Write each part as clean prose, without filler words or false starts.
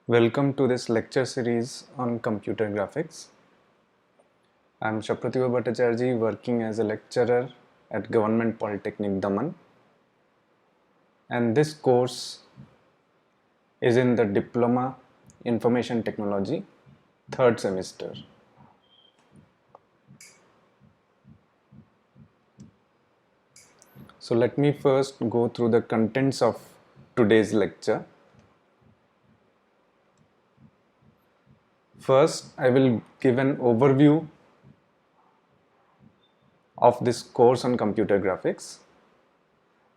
Welcome to this lecture series on computer graphics. I am Shaprativa Bhattacharjee, working as a lecturer at Government Polytechnic Daman, and this course is in the Diploma Information Technology, third semester. So let me first go through the contents of today's lecture. First, I will give an overview of this course on computer graphics.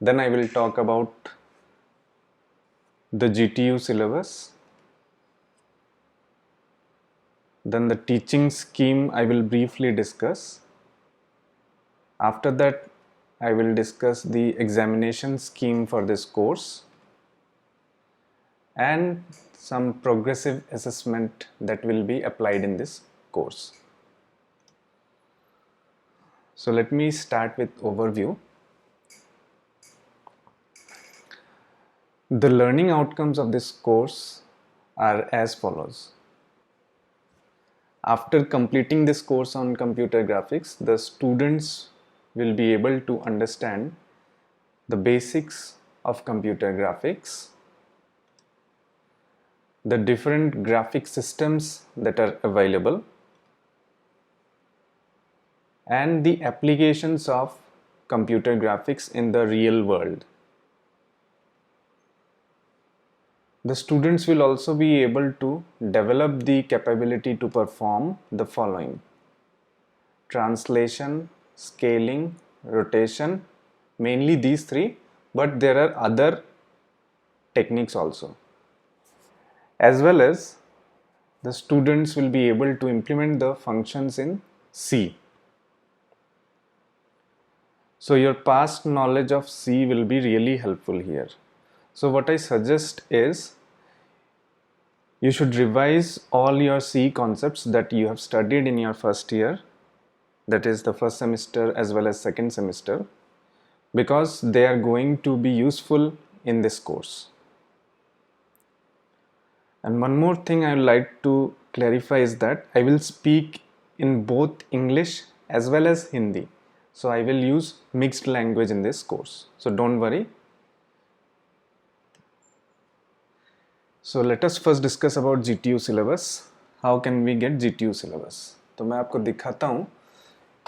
Then I will talk about the GTU syllabus. Then the teaching scheme I will briefly discuss. After that, I will discuss the examination scheme for this course and some progressive assessment that will be applied in this course. So let me start with overview. The learning outcomes of this course are as follows. After completing this course on computer graphics, the students will be able to understand the basics of computer graphics, the different graphic systems that are available, and the applications of computer graphics in the real world. The students will also be able to develop the capability to perform the following: translation, scaling, rotation, mainly these three, but there are other techniques also. As well as the students will be able to implement the functions in C. So your past knowledge of C will be really helpful here. So what I suggest is you should revise all your C concepts that you have studied in your first year, that is the first semester as well as second semester, because they are going to be useful in this course. And one more thing I would like to clarify is that I will speak in both English as well as Hindi. So I will use mixed language in this course. So don't worry. So let us first discuss about GTU syllabus. How can we get GTU syllabus? तो मैं आपको दिखाता हूँ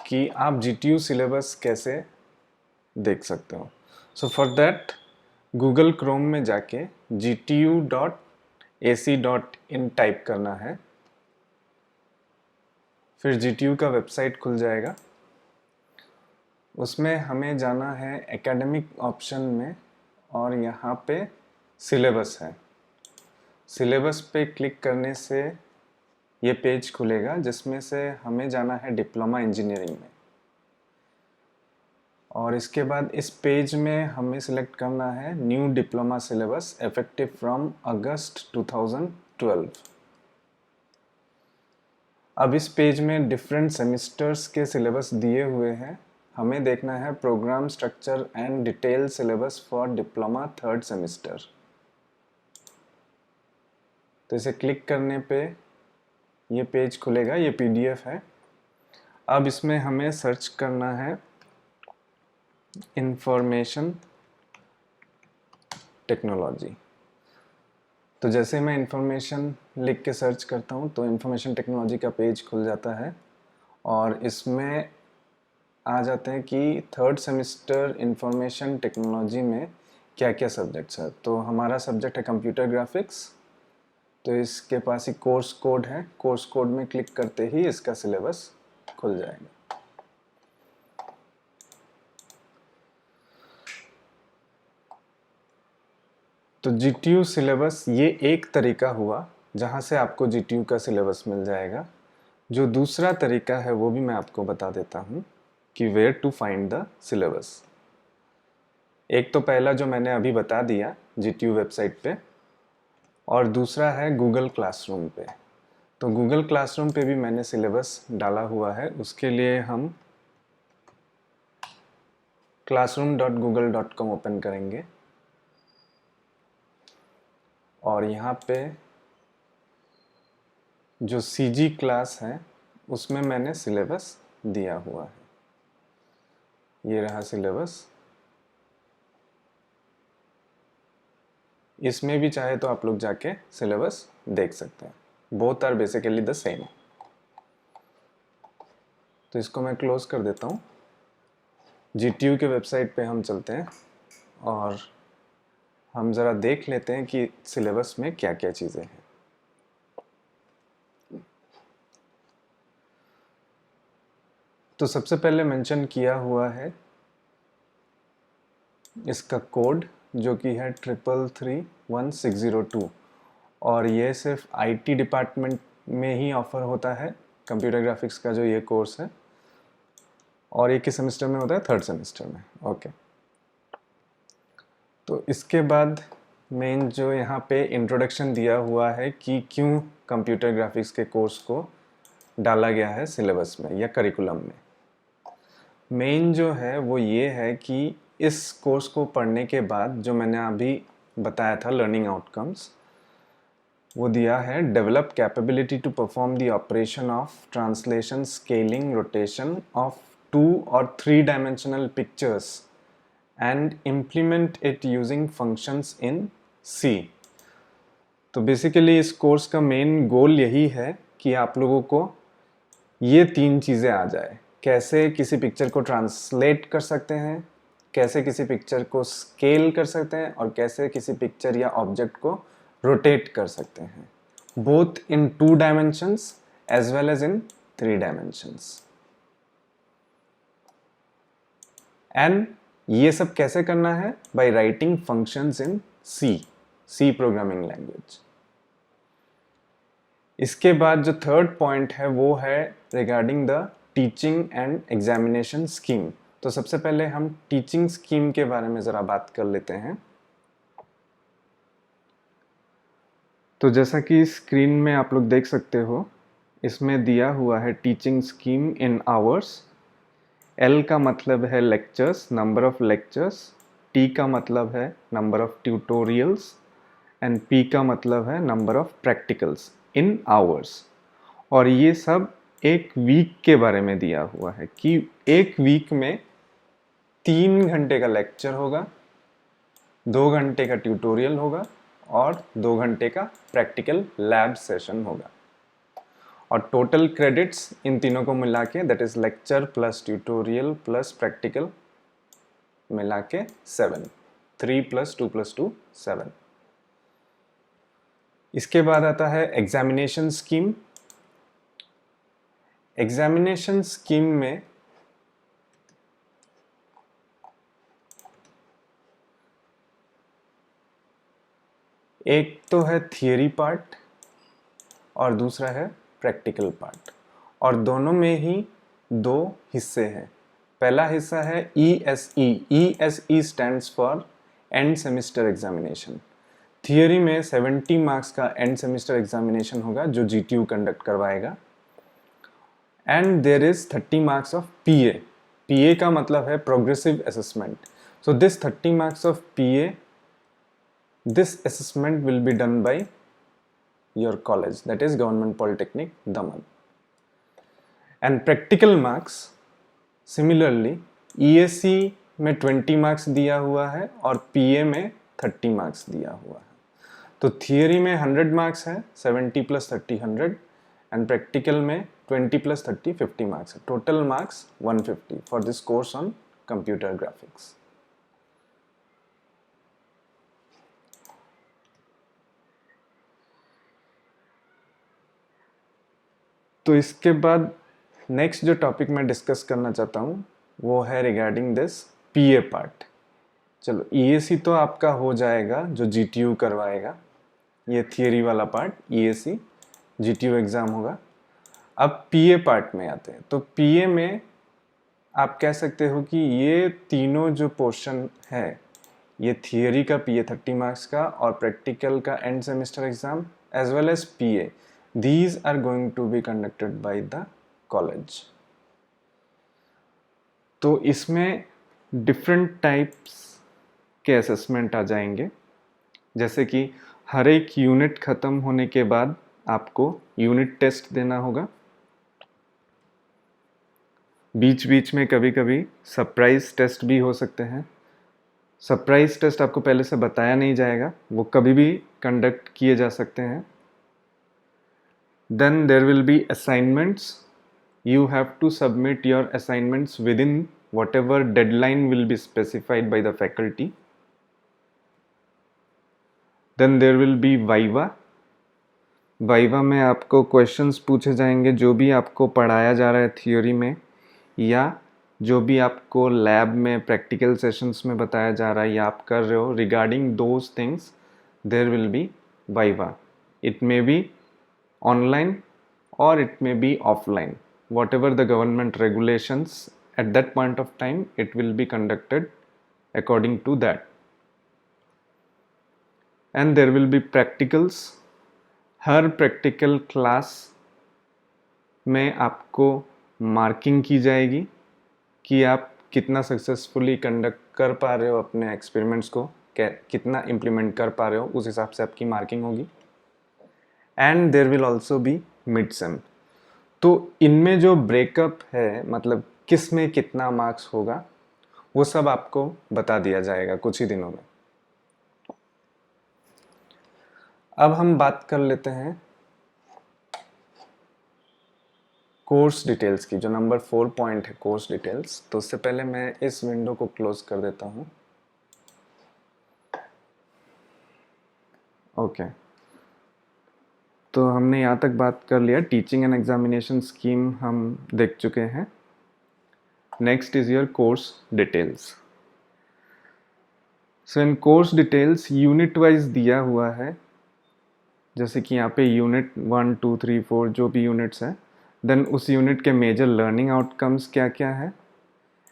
कि आप GTU syllabus कैसे देख सकते हो. So for that, Google Chrome में जाके gtu.ac.in टाइप करना है. फिर GTU का वेबसाइट खुल जाएगा. उसमें हमें जाना है एकेडमिक ऑप्शन में और यहाँ पे सिलेबस है. सिलेबस पे क्लिक करने से ये पेज खुलेगा जिसमें से हमें जाना है डिप्लोमा इंजीनियरिंग में. और इसके बाद इस पेज में हमें सिलेक्ट करना है new diploma syllabus effective from अगस्त 2012. अब इस पेज में डिफरेंट सेमिस्टर्स के सिलेबस दिए हुए हैं. हमें देखना है program structure and detail syllabus for diploma third semester. तो इसे क्लिक करने पे ये पेज खुलेगा. ये PDF है. अब इसमें हमें सर्च करना है इंफॉर्मेशन टेक्नोलॉजी. तो जैसे मैं इंफॉर्मेशन लिख के सर्च करता हूँ तो इंफॉर्मेशन टेक्नोलॉजी का पेज खुल जाता है और इसमें आ जाते हैं कि थर्ड सेमिस्टर इंफॉर्मेशन टेक्नोलॉजी में क्या क्या सब्जेक्ट्स है. तो हमारा सब्जेक्ट है कंप्यूटर ग्राफिक्स. तो इसके पास ही कोर्स कोड है. कोर्स कोड में क्लिक करते ही इसका सिलेबस खुल जाएगा. तो GTU सिलेबस ये एक तरीका हुआ जहाँ से आपको GTU का सिलेबस मिल जाएगा. जो दूसरा तरीका है वो भी मैं आपको बता देता हूँ कि where to find the syllabus. एक तो पहला जो मैंने अभी बता दिया GTU वेबसाइट पे, और दूसरा है गूगल क्लासरूम पे. तो गूगल क्लासरूम पे भी मैंने सिलेबस डाला हुआ है. उसके लिए हम classroom.google.com ओपन करेंगे और यहाँ पे जो CG क्लास है उसमें मैंने सिलेबस दिया हुआ है। ये रहा सिलेबस। इसमें भी चाहे तो आप लोग जाके सिलेबस देख सकते हैं। Both are basically the same. तो इसको मैं क्लोज कर देता हूँ। GTU के वेबसाइट पे हम चलते हैं और हम ज़रा देख लेते हैं कि सिलेबस में क्या क्या चीज़ें हैं। तो सबसे पहले मेंशन किया हुआ है इसका कोड, जो कि है 3331 और ये सिर्फ IT डिपार्टमेंट में ही ऑफर होता है, कंप्यूटर ग्राफिक्स का जो ये कोर्स है। और ये किस सेमेस्टर में होता है? 3rd सेमेस्टर में। ओके। तो इसके बाद मेन जो यहाँ पे इंट्रोडक्शन दिया हुआ है कि क्यों कंप्यूटर ग्राफिक्स के कोर्स को डाला गया है सिलेबस में या करिकुलम में। मेन जो है वो ये है कि इस कोर्स को पढ़ने के बाद जो मैंने अभी बताया था लर्निंग आउटकम्स, वो दिया है develop capability to perform the operation of translation, scaling, rotation of 2 और 3 dimensional pictures and implement it using functions in C। तो बेसिकली इस कोर्स का मेन गोल यही है कि आप लोगों को ये 3 चीज़ें आ जाए। कैसे किसी पिक्चर को ट्रांसलेट कर सकते हैं, कैसे किसी पिक्चर को स्केल कर सकते हैं और कैसे किसी पिक्चर या ऑब्जेक्ट को रोटेट कर सकते हैं, both in 2 dimensions as well as in 3 dimensions. And ये सब कैसे करना है? By writing functions in C programming language. इसके बाद जो थर्ड पॉइंट है वो है regarding the teaching and examination scheme. तो सबसे पहले हम टीचिंग स्कीम के बारे में ज़रा बात कर लेते हैं। तो जैसा कि स्क्रीन में आप लोग देख सकते हो, इसमें दिया हुआ है teaching scheme in hours. L का मतलब है lectures, number of lectures. T का मतलब है number of tutorials and P का मतलब है number of practicals in hours. और ये सब एक वीक के बारे में दिया हुआ है कि एक वीक में 3 घंटे का लेक्चर होगा, 2 घंटे का ट्यूटोरियल होगा और 2 घंटे का प्रैक्टिकल लैब सेशन होगा। और टोटल क्रेडिट्स इन तीनों को मिला के, that is lecture plus tutorial plus practical, मिला के 7। 3 + 2 + 2 7। इसके बाद आता है एग्जामिनेशन स्कीम। एग्जामिनेशन स्कीम में एक तो है थियरी पार्ट और दूसरा है प्रैक्टिकल पार्ट, और दोनों में ही 2 हिस्से हैं। पहला हिस्सा है ESE। ESE stands for and semester examination. Theory में 70 मार्क्स का एंड सेमिस्टर एग्जामिनेशन होगा जो GTU कंडक्ट करवाएगा। And there is 30 marks of PA। PA का मतलब है progressive assessment. So this 30 marks of PA, this assessment will be done by your college, that is Government Polytechnic Daman. And practical marks similarly ESE में 20 marks दिया हुआ है और PA में 30 marks दिया हुआ है। तो थियरी में 100 मार्क्स है, 70 + 30 100, एंड प्रैक्टिकल में 20 + 30 50 मार्क्स है। Total marks 150 for this course on computer graphics. तो इसके बाद नेक्स्ट जो टॉपिक मैं डिस्कस करना चाहता हूँ वो है रिगार्डिंग दिस PA पार्ट। चलो EAC तो आपका हो जाएगा जो GTU करवाएगा, ये थियरी वाला पार्ट EAC GTU एग्ज़ाम होगा। अब PA पार्ट में आते हैं। तो PA में आप कह सकते हो कि ये तीनों जो पोर्शन है, ये थियरी का PA 30 मार्क्स का और प्रैक्टिकल का end semester exam as well as PA, these are going to be conducted by the college। तो इसमें डिफरेंट टाइप्स के असेसमेंट आ जाएंगे, जैसे कि हर एक यूनिट ख़त्म होने के बाद आपको यूनिट टेस्ट देना होगा। बीच बीच में कभी कभी सरप्राइज टेस्ट भी हो सकते हैं। सरप्राइज टेस्ट आपको पहले से बताया नहीं जाएगा, वो कभी भी कंडक्ट किए जा सकते हैं। Then there will be assignments. You have to submit your assignments within whatever deadline will be specified by the faculty. Then there will be viva. viva में आपको questions पूछे जाएंगे जो भी आपको पढ़ाया जा रहा है थियोरी में, या जो भी आपको लैब में प्रैक्टिकल सेशंस में बताया जा रहा है या आप कर रहे हो, regarding those things there will be viva. It may be online or it may be offline. Whatever the government regulations at that point of time, it will be conducted according to that. And there will be practicals. Her practical class में आपको marking की जाएगी कि आप कितना successfully conduct कर पा रहे हो अपने एक्सपेरिमेंट्स को, कितना इम्प्लीमेंट कर पा रहे हो, उस हिसाब से आपकी मार्किंग होगी। And there will also be mid sem. तो इनमें जो ब्रेकअप है, मतलब किस में कितना मार्क्स होगा, वो सब आपको बता दिया जाएगा कुछ ही दिनों में। अब हम बात कर लेते हैं कोर्स डिटेल्स की, जो नंबर 4 पॉइंट है कोर्स डिटेल्स। तो उससे पहले मैं इस विंडो को क्लोज कर देता हूँ। ओके, तो हमने यहाँ तक बात कर लिया। टीचिंग एंड एग्जामिनेशन स्कीम हम देख चुके हैं। Next is your course details. So in course details unit wise दिया हुआ है, जैसे कि यहाँ पे यूनिट 1 2 3 4 जो भी यूनिट्स हैं, देन उस यूनिट के मेजर लर्निंग आउटकम्स क्या क्या है,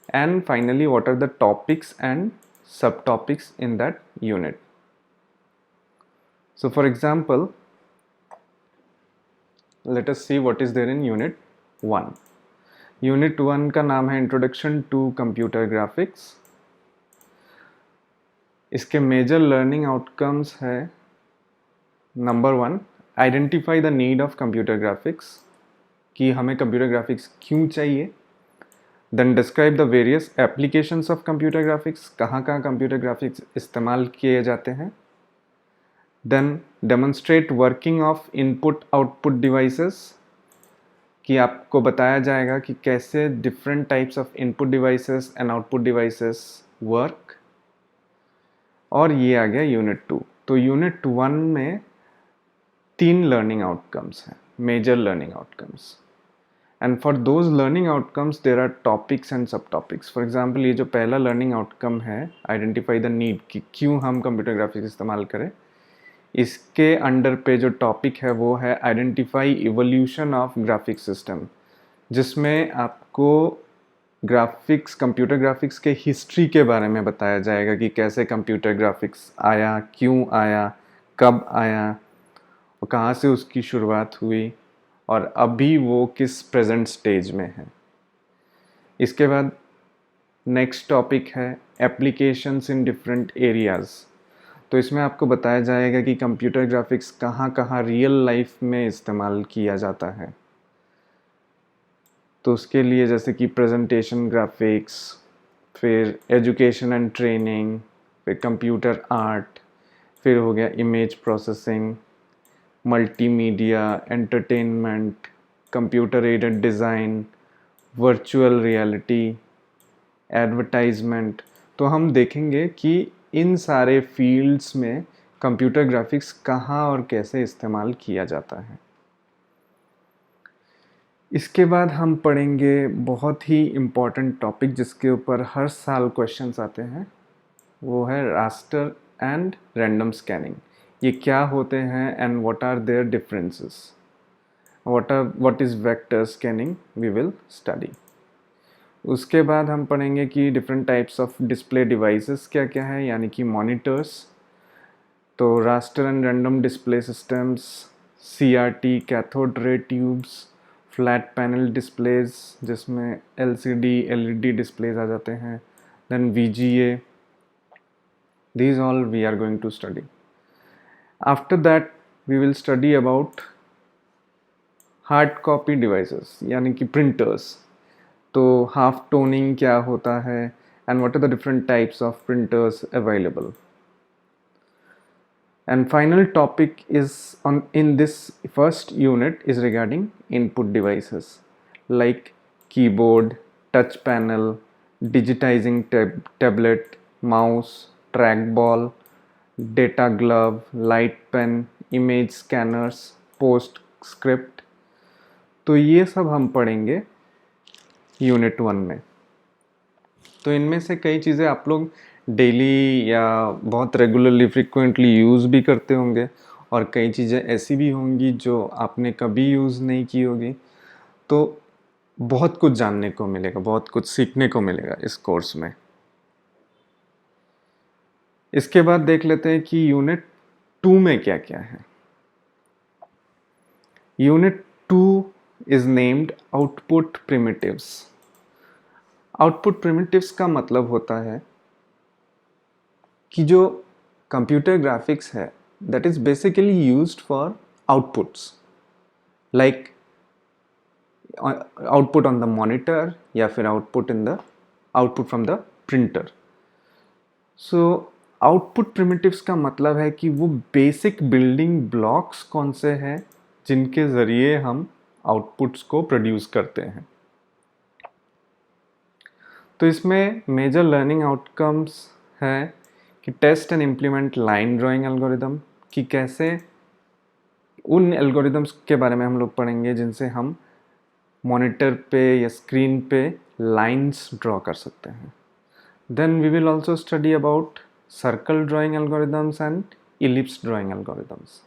and finally what are the topics and subtopics in that unit. So for example, let us see what is there in unit 1. Unit 1 का नाम है इंट्रोडक्शन टू कंप्यूटर ग्राफिक्स। इसके major learning outcomes है number 1, identify the need of computer graphics, कि हमें computer graphics क्यों चाहिए। Then describe the various applications of computer graphics, कहाँ कहाँ कंप्यूटर ग्राफिक्स इस्तेमाल किए जाते हैं। Then demonstrate working of input output devices, कि आपको बताया जाएगा कि कैसे different types of input devices and output devices work. और ये आ गया यूनिट 2। तो यूनिट 1 में 3 लर्निंग आउटकम्स हैं, major learning outcomes, and for those learning outcomes there are topics and subtopics. For example, ये जो पहला लर्निंग आउटकम है, आइडेंटिफाई द नीड, कि क्यों हम कंप्यूटर ग्राफिक्स इस्तेमाल करें, इसके अंडर पे जो टॉपिक है वो है identify evolution of graphics system, जिसमें आपको ग्राफिक्स, कंप्यूटर ग्राफिक्स के हिस्ट्री के बारे में बताया जाएगा कि कैसे कंप्यूटर ग्राफिक्स आया, क्यों आया, कब आया, और कहाँ से उसकी शुरुआत हुई, और अभी वो किस प्रेजेंट स्टेज में है। इसके बाद नेक्स्ट टॉपिक है एप्लीकेशंस इन डिफरेंट एरियाज़। तो इसमें आपको बताया जाएगा कि कंप्यूटर ग्राफिक्स कहाँ कहाँ रियल लाइफ में इस्तेमाल किया जाता है। तो उसके लिए जैसे कि प्रेजेंटेशन ग्राफिक्स, फिर एजुकेशन एंड ट्रेनिंग, फिर कंप्यूटर आर्ट, फिर हो गया image processing, multimedia, entertainment, computer aided design, virtual reality, advertisement. तो हम देखेंगे कि इन सारे फील्ड्स में कंप्यूटर ग्राफिक्स कहाँ और कैसे इस्तेमाल किया जाता है। इसके बाद हम पढ़ेंगे बहुत ही इम्पॉर्टेंट टॉपिक जिसके ऊपर हर साल क्वेश्चंस आते हैं, वो है रास्टर एंड रैंडम स्कैनिंग। ये क्या होते हैं and what are their differences, what is vector scanning, we will study. उसके बाद हम पढ़ेंगे कि different types of display devices क्या क्या है, यानी कि मॉनिटर्स। तो raster and random display systems, CRT cathode ray tubes, flat panel displays जिसमें LCD LED डिस्प्लेज आ जाते हैं, then VGA, these all we are going to study. After that we will study about hard copy devices यानी कि printers, तो half toning क्या होता है and what are the different types of printers available. And final topic is on in this first unit is regarding input devices like keyboard, touch panel, digitizing tablet, mouse, trackball, data glove, light pen, image scanners, post script. तो ये सब हम पढ़ेंगे unit 1 में. तो इनमें से कई चीज़ें आप लोग डेली या बहुत रेगुलरली फ्रिक्वेंटली यूज़ भी करते होंगे और कई चीज़ें ऐसी भी होंगी जो आपने कभी यूज़ नहीं की होगी. तो बहुत कुछ जानने को मिलेगा, बहुत कुछ सीखने को मिलेगा इस कोर्स में. इसके बाद देख लेते हैं कि यूनिट 2 में क्या क्या है. Unit 2 is named output primitives. Output primitives का मतलब होता है कि जो कंप्यूटर ग्राफिक्स है that is basically used for outputs like output on the monitor या फिर output from the printer. So output primitives का मतलब है कि वो बेसिक बिल्डिंग ब्लॉक्स कौन से हैं जिनके ज़रिए हम आउटपुट्स को प्रोड्यूस करते हैं. तो इसमें मेजर लर्निंग आउटकम्स है कि test and implement line drawing algorithm, कि कैसे उन एल्गोरिदम्स के बारे में हम लोग पढ़ेंगे जिनसे हम मॉनिटर पे या स्क्रीन पे लाइंस ड्रॉ कर सकते हैं. Then we will also study about circle drawing algorithms and ellipse drawing algorithms.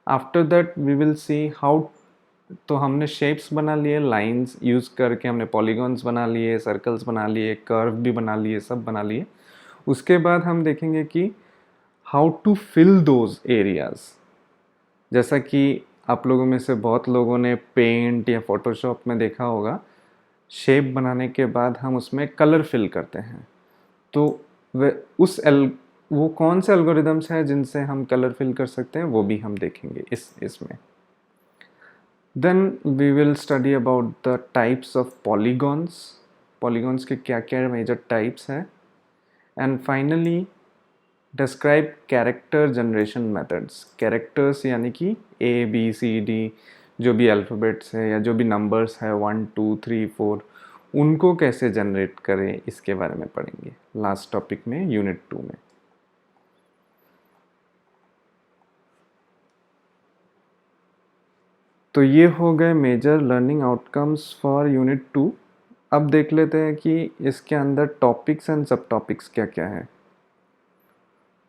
After that we will see how, तो हमने शेप्स बना लिए, लाइंस यूज़ करके हमने पॉलीगॉन्स बना लिए, सर्कल्स बना लिए, कर्व भी बना लिए, सब बना लिए. उसके बाद हम देखेंगे कि how to fill those areas. जैसा कि आप लोगों में से बहुत लोगों ने पेंट या फोटोशॉप में देखा होगा, शेप बनाने के बाद हम उसमें कलर फिल करते हैं. तो वो कौन से एल्गोरिदम्स हैं जिनसे हम कलर फिल कर सकते हैं वो भी हम देखेंगे इसमें. Then we will study about the types of polygons. Polygons के क्या क्या मेजर टाइप्स हैं. And finally describe character generation methods. Characters यानी कि ABCD जो भी अल्फ़ाबेट्स है या जो भी नंबर्स है 1 2 3 4 उनको कैसे जनरेट करें इसके बारे में पढ़ेंगे लास्ट टॉपिक में यूनिट 2 में. तो ये हो गए major learning outcomes for unit 2. अब देख लेते हैं कि इसके अंदर टॉपिक्स एंड सब टॉपिक्स क्या क्या है.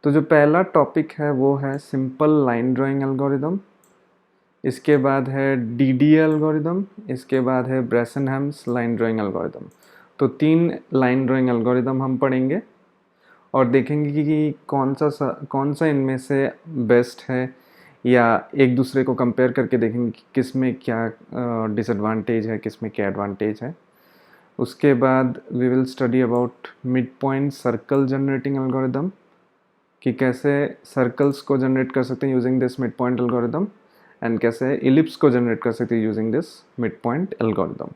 तो जो पहला टॉपिक है वो है सिंपल लाइन ड्राइंग एल्गोरिदम. इसके बाद है DDA एल्गोरिदम. इसके बाद है ब्रेसेनहेम्स लाइन ड्राइंग एल्गोरिदम. तो 3 लाइन ड्राइंग एल्गोरिदम हम पढ़ेंगे और देखेंगे कि कौन सा इनमें से बेस्ट है, या एक दूसरे को कंपेयर करके देखेंगे कि किस में क्या डिसएडवांटेज है, किस में क्या एडवांटेज है. उसके बाद we will study about midpoint circle generating algorithm, कि कैसे सर्कल्स को जनरेट कर सकते हैं using this midpoint algorithm and कैसे इलिप्स को जनरेट कर सकते हैं using this midpoint algorithm.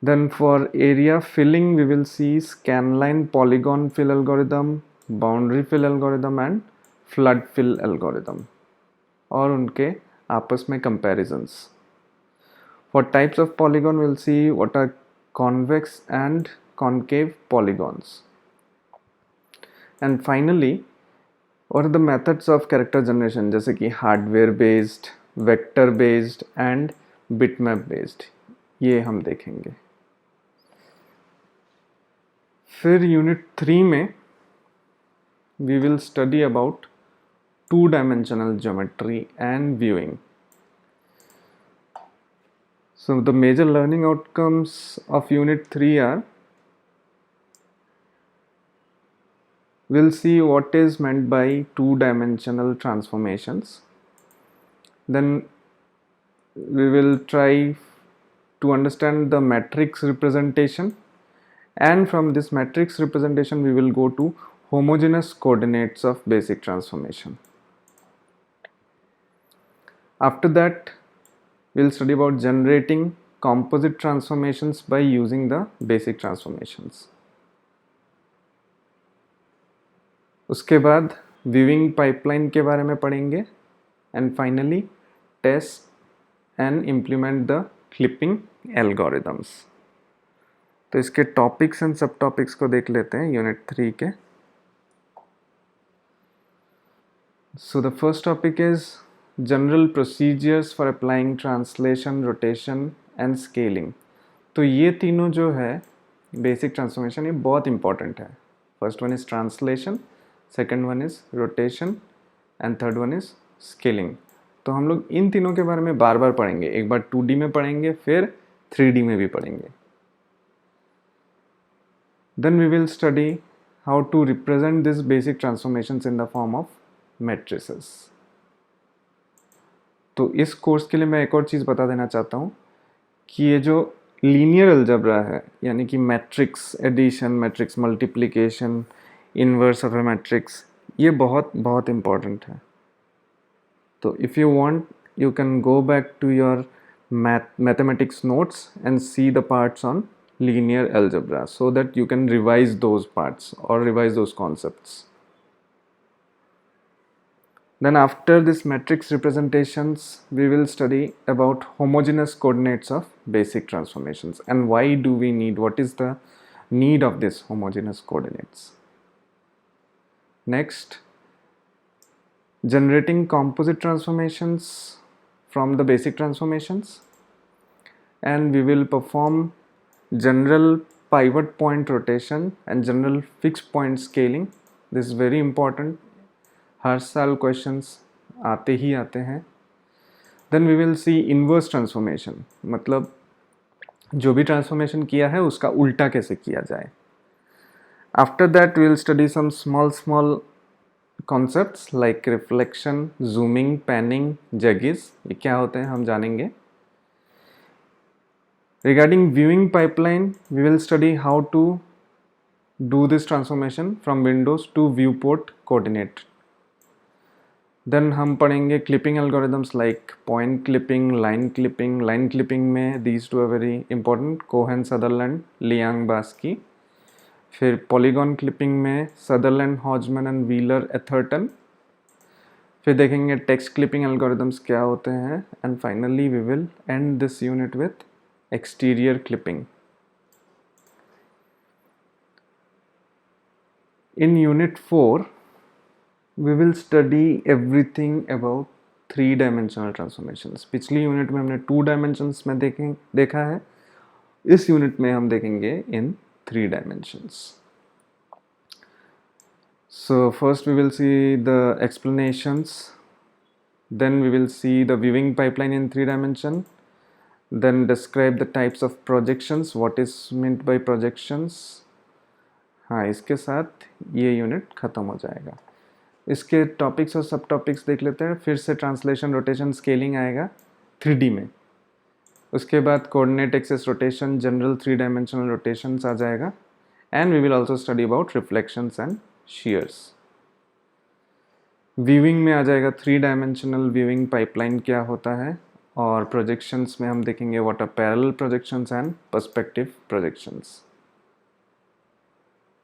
Then for area filling we will see scanline polygon fill algorithm, boundary fill algorithm and flood fill algorithm और उनके आपस में comparisons. For types of polygon will see what are convex and concave polygons. And finally और the methods of character generation, जैसे कि hardware based, vector based and bitmap based, ये हम देखेंगे. फिर यूनिट 3 में we will study about 2-dimensional geometry and viewing. So the major learning outcomes of unit 3 are, we'll see what is meant by 2-dimensional transformations. Then we will try to understand the matrix representation, and from this matrix representation we will go to homogeneous coordinates of basic transformation. After that we'll study about generating composite transformations by using the basic transformations. उसके बाद viewing pipeline के बारे में पढ़ेंगे and finally test and implement the clipping algorithms. तो इसके topics and सब topics को देख लेते हैं यूनिट 3 के. So the first topic is general procedures for applying translation, rotation and scaling. तो ये तीनों जो है बेसिक ट्रांसफॉर्मेशन, ये बहुत इंपॉर्टेंट है. First one is translation, second one is rotation and third one is scaling. तो हम लोग इन तीनों के बारे में बार बार पढ़ेंगे. एक बार 2D में पढ़ेंगे, फिर 3D में भी पढ़ेंगे. Then we will study how to represent these basic transformations in the form of matrices. तो इस कोर्स के लिए मैं एक और चीज़ बता देना चाहता हूँ कि ये जो लीनियर अलजेब्रा है, यानी कि matrix addition, matrix multiplication, inverse of a matrix, ये बहुत बहुत इम्पॉर्टेंट है. तो if you want you can go back to your mathematics notes and see the parts on linear algebra so that you can revise those parts or revise those concepts. Then after this matrix representations, we will study about homogeneous coordinates of basic transformations and why do we need, what is the need of this homogeneous coordinates. Next, generating composite transformations from the basic transformations, and we will perform general pivot point rotation and general fixed point scaling. This is very important. हर साल questions आते ही आते हैं. Then we will see inverse transformation, मतलब जो भी transformation किया है उसका उल्टा कैसे किया जाए. After that we will study some small concepts like reflection, zooming, panning, jaggies. ये क्या होते हैं हम जानेंगे. Regarding viewing pipeline, we will study how to do this transformation from Windows to viewport coordinate. Then हम पढ़ेंगे clipping algorithms like point clipping, line clipping. Line clipping में these two are very important, Cohen, Sutherland, Liang, Baski. फिर polygon clipping में Sutherland, Hodgman and Wheeler, Atherton. फिर देखेंगे text clipping algorithms क्या होते हैं. And finally we will end this unit with exterior clipping. In unit 4, we will study everything about 3-dimensional transformations. पिछली unit में हमने 2 dimensions में देखा है. इस यूनिट में हम देखेंगे in 3 dimensions. So first we will see the explanations, then we will see the viewing pipeline in 3 dimension, then describe the types of projections, what is meant by projections. हाँ, इसके साथ ये यूनिट ख़त्म हो जाएगा. इसके टॉपिक्स और सब टॉपिक्स देख लेते हैं. फिर से ट्रांसलेशन, रोटेशन, स्केलिंग आएगा 3D में. उसके बाद coordinate axes rotation, general 3-dimensional rotations आ जाएगा. And we will also study about reflections and shears. Viewing में आ जाएगा 3-dimensional व्यूइंग पाइपलाइन क्या होता है, और प्रोजेक्शंस में हम देखेंगे what are parallel projections and perspective projections.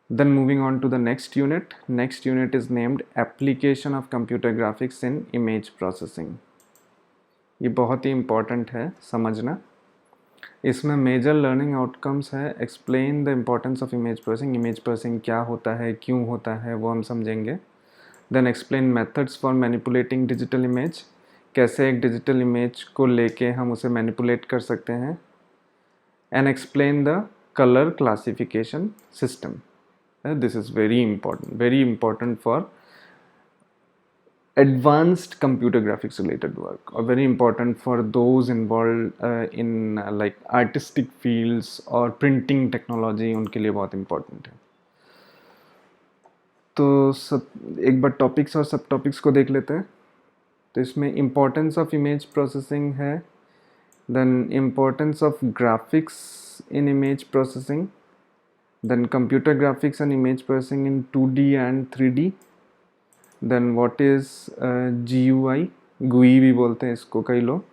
Then moving on to the next unit. Next unit is named Application of Computer Graphics in Image Processing. ये बहुत ही important है समझना. इसमें मेजर लर्निंग आउटकम्स है. Explain the importance of image processing. Image processing क्या होता है, क्यों होता है, वो हम समझेंगे. Then explain methods for manipulating digital image. कैसे एक डिजिटल इमेज को लेके हम उसे मैनिपुलेट कर सकते हैं. And explain the colour classification system. This is very important for advanced computer graphics related work, or very important for those involved in like artistic fields or printing technology. उनके लिए बहुत important है. तो एक बार topics और सब topics को देख लेते हैं. तो इसमें इम्पोर्टेंस ऑफ इमेज प्रोसेसिंग है. Then importance of graphics in image processing. Then computer graphics and image processing in 2D and 3D. Then what is GUI, GUI भी बोलते हैं इसको कई लोग.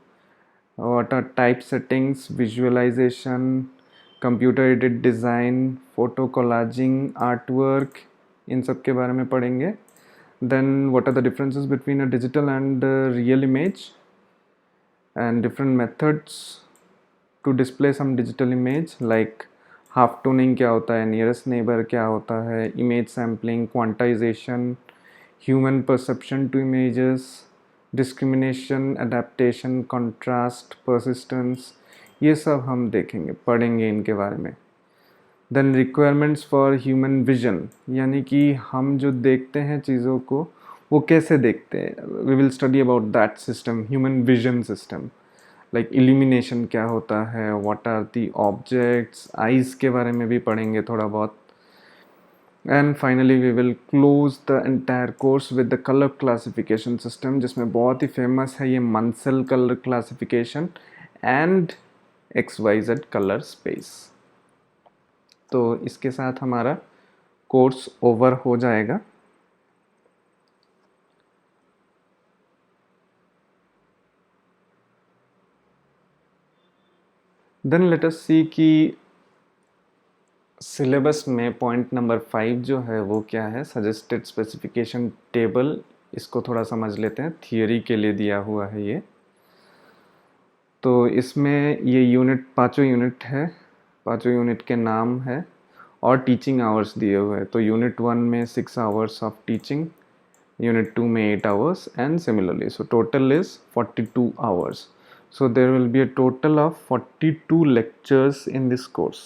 what are type settings, visualization, computer aided design, photo collaging, artwork, इन सब के बारे में पढ़ेंगे. Then what are the differences between a digital and a real image, and different methods to display some digital image like half toning क्या होता है, nearest neighbor क्या होता है, image sampling, quantization, human perception to images, discrimination, adaptation, contrast, persistence, ये सब हम देखेंगे, पढ़ेंगे इनके बारे में. Then requirements for human vision, यानी कि हम जो देखते हैं चीज़ों को वो कैसे देखते हैं. We will study about that system, human vision system. Like illumination क्या होता है, what are the objects, eyes के बारे में भी पढ़ेंगे थोड़ा बहुत. And finally we will close the entire course with the colour classification system, जिसमें बहुत ही फेमस है ये Munsell colour classification and XYZ colour space. तो इसके साथ हमारा कोर्स ओवर हो जाएगा. देन लेट अस सी कि सिलेबस में पॉइंट नंबर 5 जो है वो क्या है, सजेस्टेड स्पेसिफिकेशन टेबल. इसको थोड़ा समझ लेते हैं, थियरी के लिए दिया हुआ है ये. तो इसमें ये यूनिट, पाँचों यूनिट है, पाँचों यूनिट के नाम है और टीचिंग आवर्स दिए हुए हैं. तो यूनिट 1 में 6 आवर्स ऑफ टीचिंग, यूनिट 2 में 8 hours and similarly. So total is 42 hours. So there will be a total of 42 lectures in this course.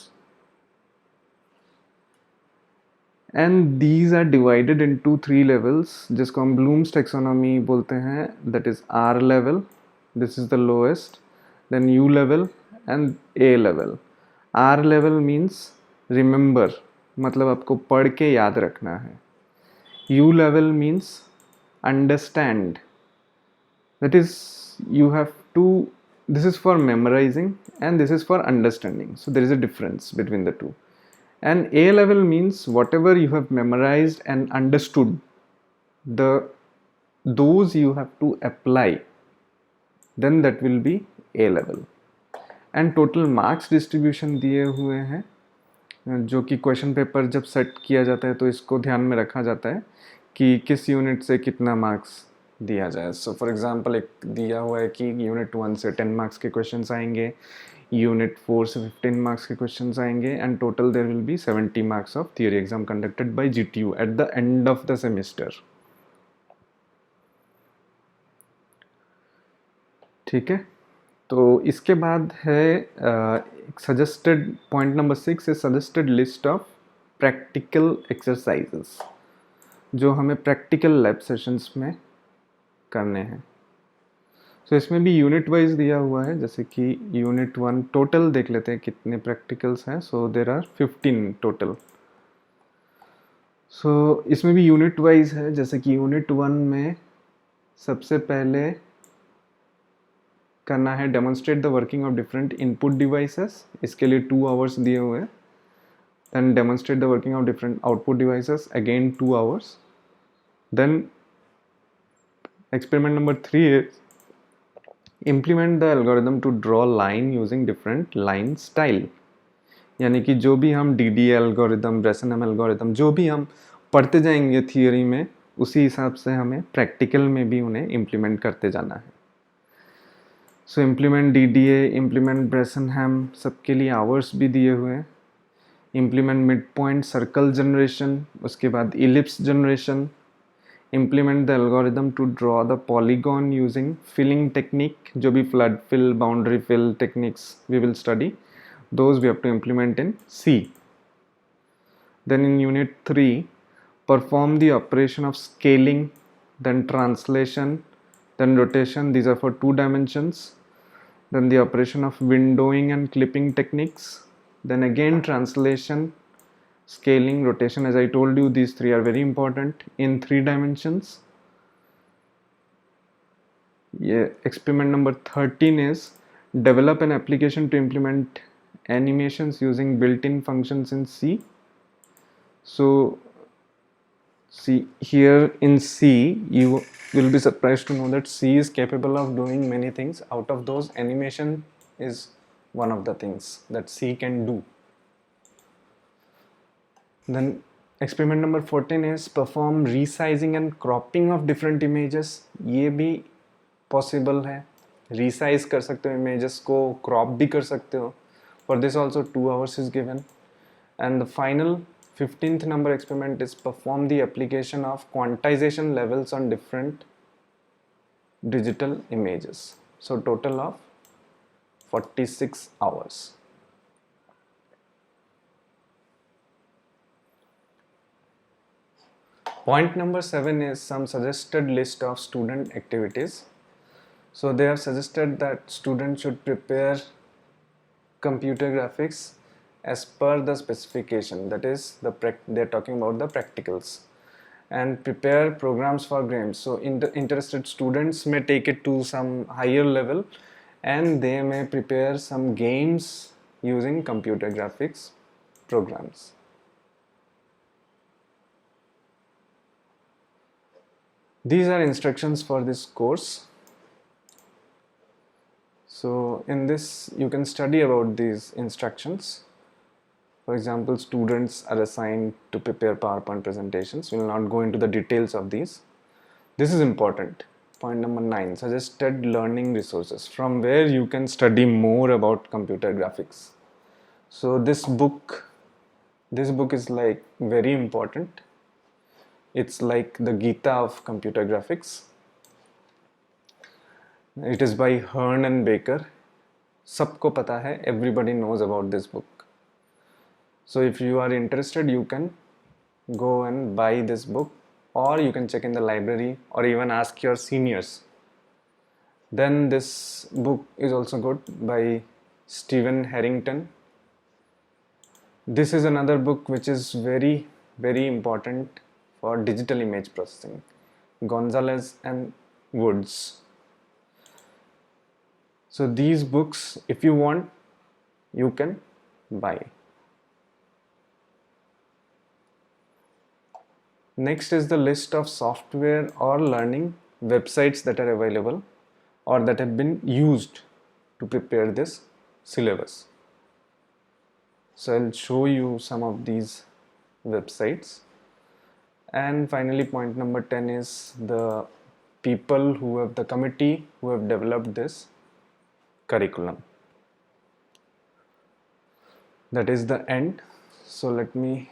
And these are divided into 3 levels, जिसको हम Bloom's taxonomy बोलते हैं. That is R level, this is the lowest, then U level and A level. R level means remember, मतलब आपको पढ़ के याद रखना है. U level means understand, that is you have to, this is for memorizing and this is for understanding. So there is a difference between the two. And A level means whatever you have memorized and understood, those you have to apply, then that will be A level. And total marks distribution दिए हुए हैं, जो कि question paper जब set किया जाता है तो इसको ध्यान में रखा जाता है कि किस यूनिट से कितना मार्क्स दिया जाए. सो फॉर एग्जांपल एक दिया हुआ है कि यूनिट 1 से 10 मार्क्स के क्वेश्चंस आएंगे, यूनिट 4 से 15 मार्क्स के क्वेश्चंस आएंगे, and total there will be 70 marks of theory exam conducted by GTU at the end of the semester. ठीक है. तो इसके बाद है सजेस्टेड, पॉइंट नंबर 6 है suggested list of practical exercises, जो हमें प्रैक्टिकल लैब सेशंस में करने हैं. सो इसमें भी यूनिट वाइज दिया हुआ है, जैसे कि यूनिट 1 टोटल देख लेते हैं कितने प्रैक्टिकल्स हैं. सो देर आर 15 टोटल. सो इसमें भी यूनिट वाइज है, जैसे कि यूनिट 1 में सबसे पहले करना है demonstrate the working of different input devices, इसके लिए 2 आवर्स दिए हुए हैं. Then demonstrate the working of different output devices, again 2 hours. Then experiment number 3 is implement the algorithm to draw line using different line style. यानी कि जो भी हम DDA एल्गोरिदम, ब्रेसनम एल्गोरिदम, जो भी हम पढ़ते जाएंगे थियोरी में, उसी हिसाब से हमें प्रैक्टिकल में भी उन्हें इम्प्लीमेंट करते जाना है. सो इम्प्लीमेंट DDA, इम्प्लीमेंट ब्रेसनहम, सबके लिए आवर्स भी दिए हुए हैं. Implement mid point circle generation, उसके बाद ellipse generation. Implement the algorithm to draw the polygon using filling technique, जो भी flood fill, boundary fill techniques we will study, those we have to implement in C. Then in unit 3, perform the operation of scaling, then translation, then rotation, these are for 2 dimensions. Then the operation of windowing and clipping techniques, then again translation, scaling, rotation. As I told you, these 3 are very important in 3 dimensions. Yeah, experiment number 13 is develop an application to implement animations using built-in functions in C. So See, here in C, you will be surprised to know that C is capable of doing many things. Out of those, animation is one of the things that C can do. Then experiment number 14 is perform resizing and cropping of different images. ये भी possible है. Resize कर सकते हो images को, crop भी कर सकते हो. For this also 2 hours is given. And the final 15th number experiment is perform the application of quantization levels on different digital images. So total of 46 hours. Point number 7 is some suggested list of student activities. So they have suggested that students should prepare computer graphics as per the specification, that is they're talking about the practicals, and prepare programs for games. So interested students may take it to some higher level and they may prepare some games using computer graphics programs. These are instructions for this course. So in this you can study about these instructions. For example, students are assigned to prepare PowerPoint presentations. We will not go into the details of these. This is important. Point number 9, suggested learning resources from where you can study more about computer graphics. So this book is like very important. It's like the Gita of computer graphics. It is by Hearn and Baker. सबको पता है, everybody knows about this book. So if you are interested, you can go and buy this book, or you can check in the library or even ask your seniors. Then this book is also good by Stephen Harrington. This is another book which is very, very important for digital image processing. Gonzalez and Woods. So these books, if you want, you can buy. Next is the list of software or learning websites that are available or that have been used to prepare this syllabus. So I'll show you some of these websites. And finally, point number 10 is the people who have the committee who have developed this curriculum. That is the end. So let me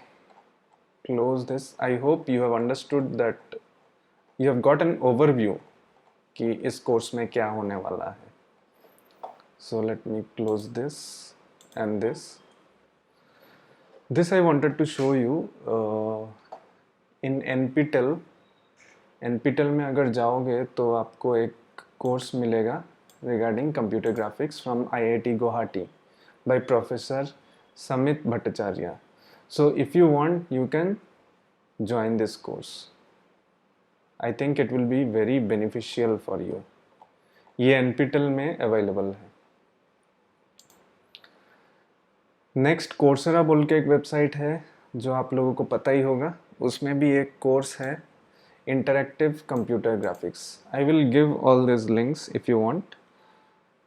close this. I hope you have understood that you have got an overview कि इस course में क्या होने वाला है. So let me close this and this. This I wanted to show you in NPTEL. NPTEL में अगर जाओगे तो आपको एक कोर्स मिलेगा regarding computer graphics from IIT Guwahati by Professor Samit Bhattacharya. So if you want, you can join this course. I think it will be very beneficial for you. ये NPTEL में available है. Next Coursera बोल के एक website है जो आप लोगों को पता ही होगा. उसमें भी एक कोर्स है interactive computer graphics. I will give all this links if you want.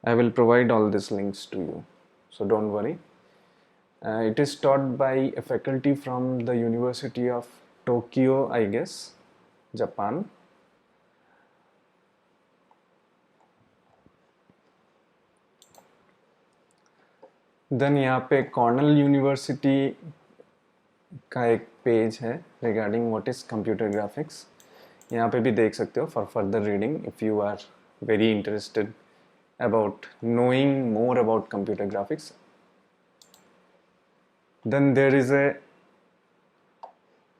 I will provide all this links to you, so don't worry. It is taught by a faculty from the University of Tokyo, I guess, Japan. Then यहाँ पे Cornell university का एक page है regarding what is computer graphics. यहाँ पे भी देख सकते हो for further reading if you are very interested about knowing more about computer graphics. Then there is a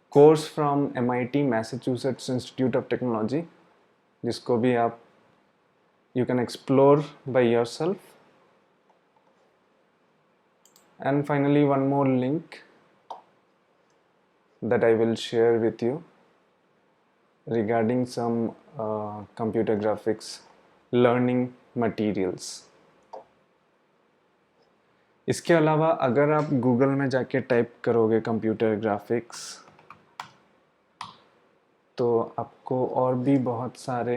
course from MIT, Massachusetts Institute of Technology, जिसको भी आप you can explore by yourself. And finally, one more link that I will share with you regarding some computer graphics learning materials. इसके अलावा अगर आप Google में जाके type करोगे कंप्यूटर ग्राफिक्स तो आपको और भी बहुत सारे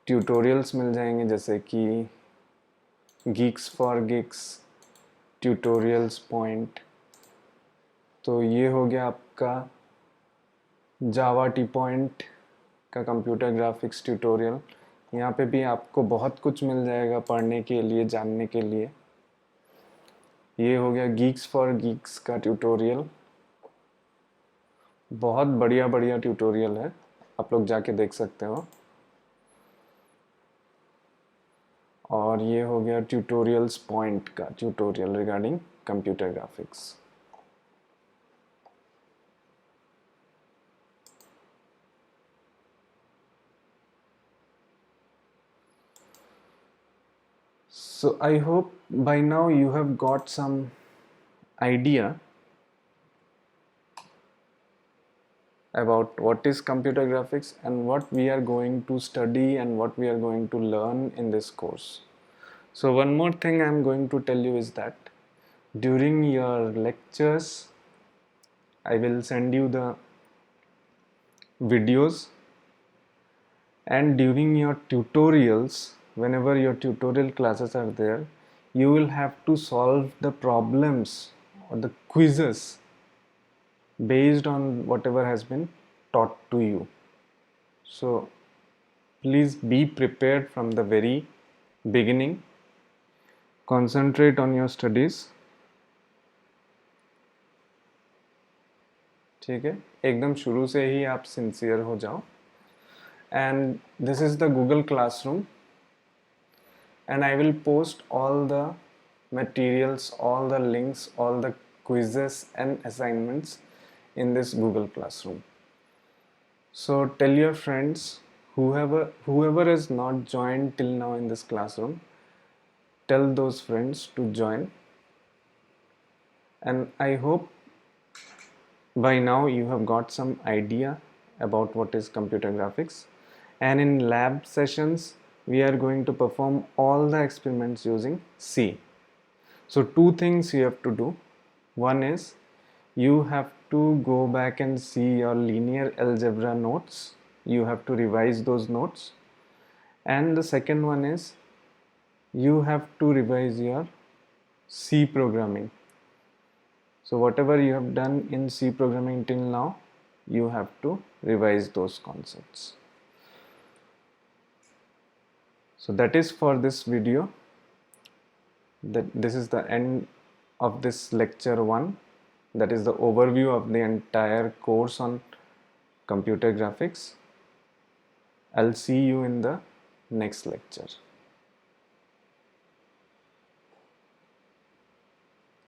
ट्यूटोरियल्स मिल जाएंगे, जैसे कि Geeks for geeks, tutorials point. तो ये हो गया आपका जावा टी पॉइंट का कंप्यूटर ग्राफिक्स ट्यूटोरियल। यहाँ पे भी आपको बहुत कुछ मिल जाएगा पढ़ने के लिए, जानने के लिए। ये हो गया गीक्स फॉर गीक्स का ट्यूटोरियल, बहुत बढ़िया बढ़िया ट्यूटोरियल है, आप लोग जाके देख सकते हो। और ये हो गया ट्यूटोरियल्स पॉइंट का tutorial regarding computer graphics. So I hope by now you have got some idea about what is computer graphics and what we are going to study and what we are going to learn in this course. So one more thing I am going to tell you is that during your lectures I will send you the videos, and during your tutorials, whenever your tutorial classes are there, you will have to solve the problems or the quizzes based on whatever has been taught to you. So please be prepared from the very beginning. Concentrate on your studies. ठीक है, एकदम शुरू से ही आप sincere हो जाओ। And this is the Google Classroom, and I will post all the materials, all the links, all the quizzes and assignments in this Google Classroom. So tell your friends, whoever has not joined till now in this classroom, tell those friends to join. And I hope by now you have got some idea about what is computer graphics. And in lab sessions, we are going to perform all the experiments using C. So two things you have to do. One is you have to go back and see your linear algebra notes. You have to revise those notes. And the second one is you have to revise your C programming. So whatever you have done in C programming till now, you have to revise those concepts. So that is for this video. This is the end of this lecture 1. That is the overview of the entire course on computer graphics. I'll see you in the next lecture.